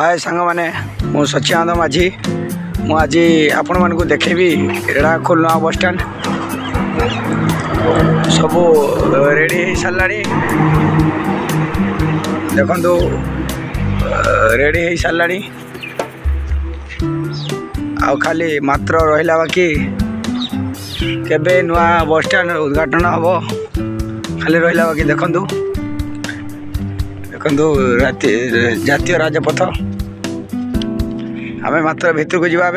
हाय सांग मैंने मु सचिदानंद माझी मु आज आपण मानक देखेबी रेढ़ाखोल नवा बस स्टैंड सब रेडी हो सारा देखु रेडी हो सारा आ खाली मात्र रहा बाकी केबे नुआ बस स्टैंड उद्घाटन हम खाली रहा बाकी देखु देखु जातीय राजपथ आम मात्र भितर को जावा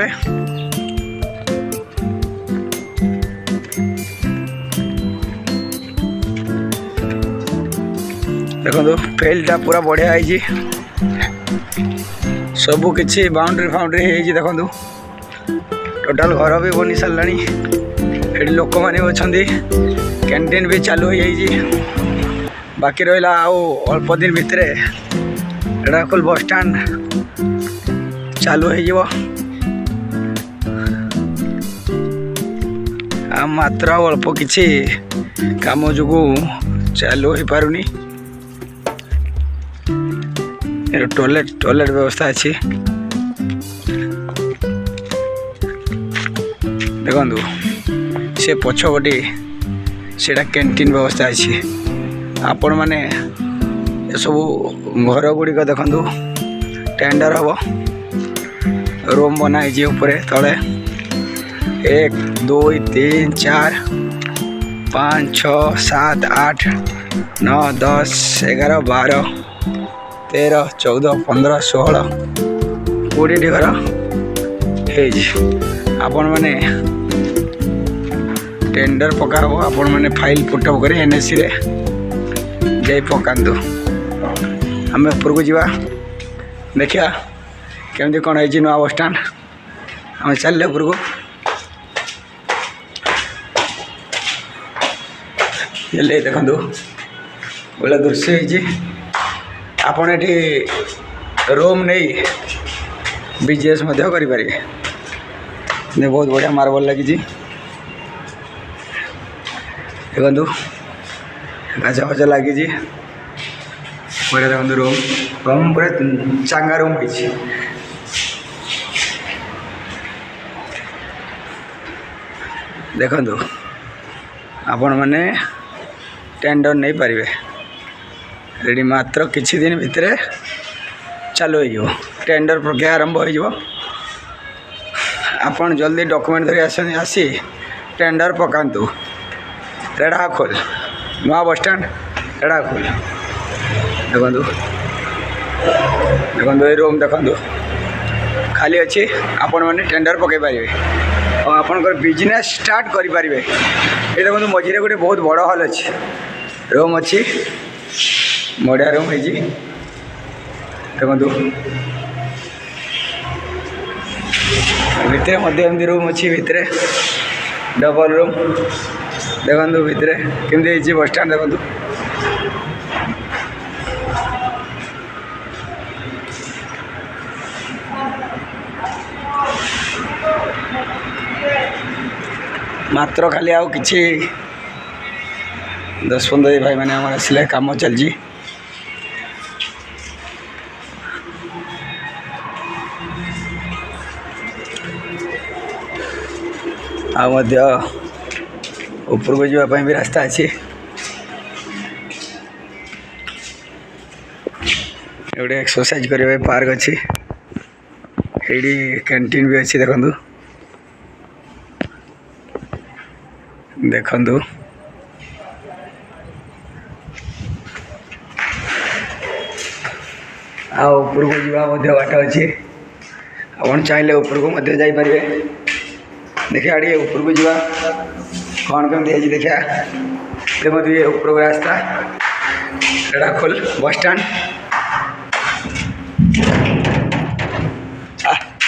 देखो फील्डटा पूरा बढ़िया है सबू किसी बाउंड्री फाउंड्री है देखो टोटाल घर भी बनी सारा ये लोक मैंने अच्छा कैंटीन भी चालू हो बाकी रहा आउ अल्प दिन भितर रेढ़ाखोल बस स्टैंड चालू हो मात्र अल्प किसी काम जो चालू हो पारुनी टॉयलेट व्यवस्था अच्छी देखु से पछपटे से कैंटीन व्यवस्था अच्छी आपण मैंने सब घर गुड़िक देखु टेंडर हम रूम बनाई उपरे तले 1 2 3 4 5 6 7 8 9 10 11 12 13 14 15 16 20 घर आपण मैंने टेंडर पकाब आपण मैंने फाइल पुटअप कर एनएससी रे जाई पकातु आम उपरको जावा देखिया केमती कौन है नुआ बस स्टैंड आम चल उपरको देखु बोला दृश्य आपड़ ये रूम नहीं बिजनेस करें बहुत बढ़िया मार्बल लगी देखु गाजा फजा लगी बढ़िया देखो रूम पूरा चांगा रूम है देखु आपण मैंने टेंडर नहीं पारे रेडी मात्र किछि दिन भितर चालू हो टेंडर प्रक्रिया आरंभ हो आपण जल्दी डॉक्यूमेंट धरी आसी टेंडर पकातु रेढ़ाखोल नुआ बस स्टैंड रेढ़ाखोल देखु देखो ये रूम देखु खाली अच्छी आपण मैंने टेंडर पकई पारे और आपंकर बिजनेस स्टार्ट करें ये देखो मझे गोटे बहुत बड़ हॉल अच्छी रूम अच्छी बढ़िया रूम है देखु भितर एमती रूम अच्छी भितर डबल रूम देखु भितर केमती बस स्टैंड देखु मात्र खाली आउ किछि 10-15 भाई मैंने आम आसिले काम चलछि ऊपर को जावाई भी रास्ता अच्छी गोटे एक्सरसाइज करने पार्क अच्छी ये कैंटीन भी अच्छी देखु देखु ऊपर को जावा बाट अच्छी आप चाहिए ऊपर को जापारे देखिए आड़े ऊपर को जावा कौन कमी देखिया देखो ये ऊपर को रास्ता रेढ़ाखोल बस स्टैंड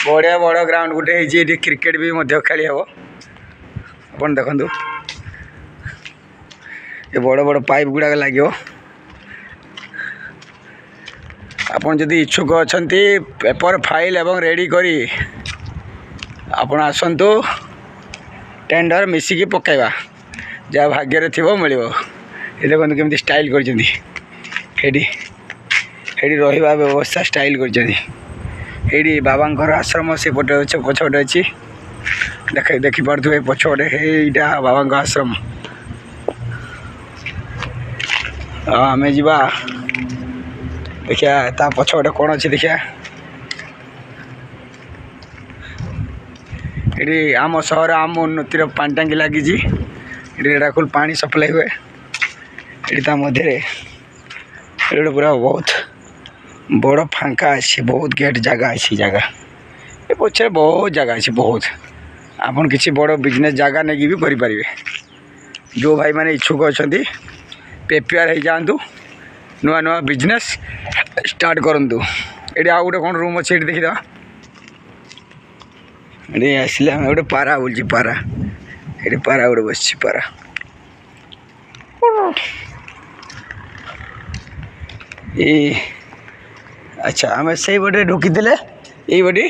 बढ़िया बड़ ग्राउंड गोटे क्रिकेट भी खेली हम अपन देखु ये बड़ बड़ पाइप गुड़ाक लगे आपन जदि इच्छुक अच्छा पेपर फाइल एवं रेडी करी आपण आसतु टेंडर मिसिकी पकाइबा जहाँ भाग्य थी मिल ये देखो केमती स्टाइल कर रही व्यवस्था स्टाइल कर ये बाबा आश्रम से पटे पछपटे अच्छी देखिपे पछपटे यहाँ बाबा आश्रम आम जा देखिया ता पछपटे कौन अच्छी देखिया ये आम सहर आम उन्नतिर पानी टांगी लगी रेड़ाखोल पानी सप्लाई हुए ये मध्य पूरा बहुत बड़ फांका अच्छी बहुत गेट जगह अच्छी जगह ये पछे बहुत जगह अच्छी बहुत आपन किसी बड़ बिजनेस जगह नहीं भी करें जो भाई मैंने इच्छुक अच्छा प्रिपेयर हो जातु नुआ नुआ बिजनेस स्टार्ट करूँ ये आउ गोटे कौन रूम अच्छे देखीद ये आसले आम गोटे पारा बोलची पारा ये पारा गोटे बस पारा ये अच्छा आम से बटे ढुकीदे ये बटे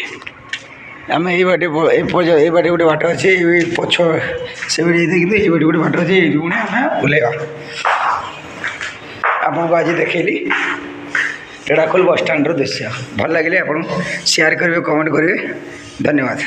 आम ये बाटे ये बाटे गोटे बाट अच्छे पछ से देखते ये बाटे गोटे बाट अच्छे आम बुलेगा आपको आज देखली रेड़ाखोल बस स्टैंड दृश्य भल लगे आप शेयर करेंगे कमेंट करेंगे धन्यवाद।